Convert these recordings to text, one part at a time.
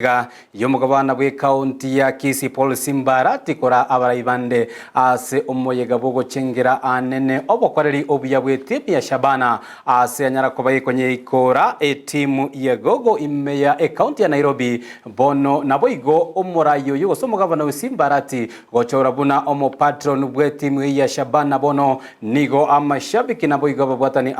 Gavana we county ya Kisii policy Arati kora abarayibande ase omoyega bogo chengera anene obokoreri obuya bwe timu ya Shabana ase anyara kobaye kwenye ikora timu ya gogo imeya county ya Nairobi bono naboigo omorayo yugo somo Gavana we Arati gochora buna omo patron bwe timu ya Shabana bono nigo Mashabiki naboigo babwatani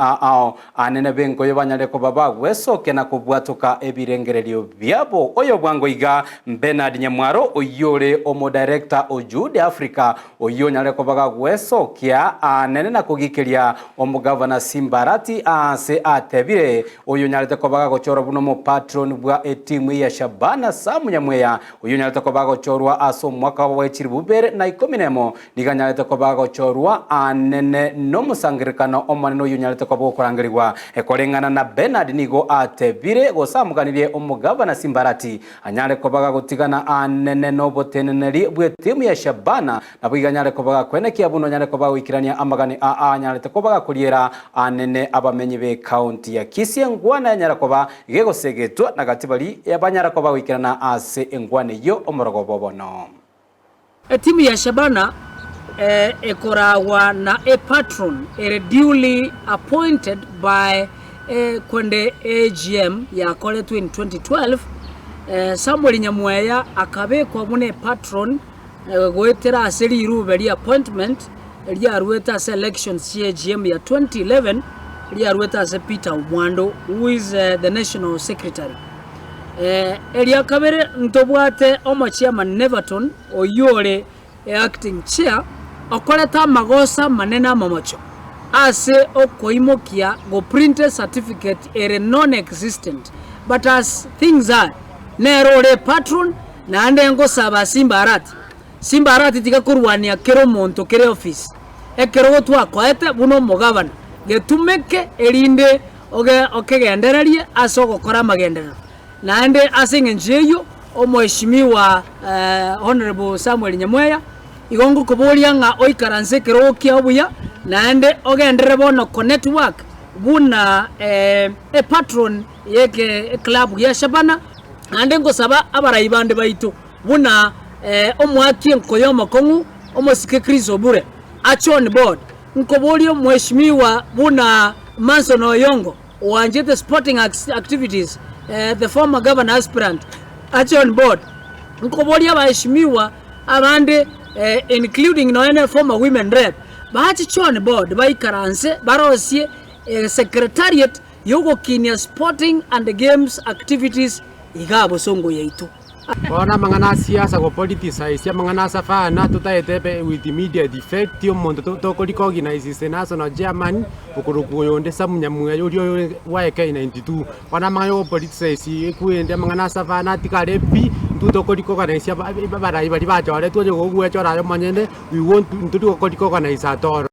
anene bengo yobanyale ko baba weso kena kubwatuka ebirengererio byabo oyo bwango iga Bernard Nyamwaro oyore omo director ojude Africa oyo nyale ko baga weso kia anene na kugikeria omo Gavana Arati ase atebire oyo nyale ko baga gochora buno mo patron bwa timu ya Shabana Nyamweya oyo nyale ko baga gochorwa aso mwaka wa chiribubere na 10 niga nyale ko baga gochorwa anene no musangirikano omaneno oyo nyale ko baga kurangirwa ekolengana na Bernard nigo atebire gosamuganire omo Gavana Arati anyale ko baga gutigana anene no boteneneri bwe timu ya Shabana nabwiga nyale ko baga kwenekia buno nyale ko baga wikirania amagani nyale ko baga kuriera anene abamenyi be county ya Kisii engwana nyale ko ba igego segetwa na gatibali yabanyara ko baga wikirana ase engwane yo omorogo bobono timu ya Shabana ekorawa na patron duly appointed by kwende AGM ya Kuleta in 2012 Samuel Nyamweya akabekwa mune patron goetera aseri iruberi appointment elia rueta selection CAGM ya 2011 elia rueta se Peter Umwando who is the national secretary elia kabere ntobwate omo chairman Neverton oyore acting chair okoleta magosa manena mamacho ase okoimokia go printed certificate ere non-existent but as things are nerore patron na andengo saba Arati tika kurwania kero monto kere office ekero gotwa koete buno mo Gavana getumeke erinde okegendererie aso gokora magenderero na ande asengenjeyo omweshimiwa honorable Samuel Nyamweya igongo kuboria nga oikaranse kero kia obuya na ande ogendere bono ko network buna patron yeke club ya Shabana ande ngosaba abarayibande baitu buna omwaki nkoyoma kongu omosike Kristo bure Achana board nkobolio mweshimiwa buna Manson Oyongo wanjete sporting activities the former governor aspirant Achana board nkobolio baheshimiwa abande including no former women rep Achana board baikaranse barosie secretariat yogo kinia sporting and games activities igabo songo yaitu ona mangana siasa go politicize mangana safana tutaete with immediate effect yo mondo to organize national chairman okurukuyo Samunya yo waeka 92 ona mangayo politicize kuende mangana safana tikarepi to organize barai bari bajore to go gwe chora manyende we want to organize ator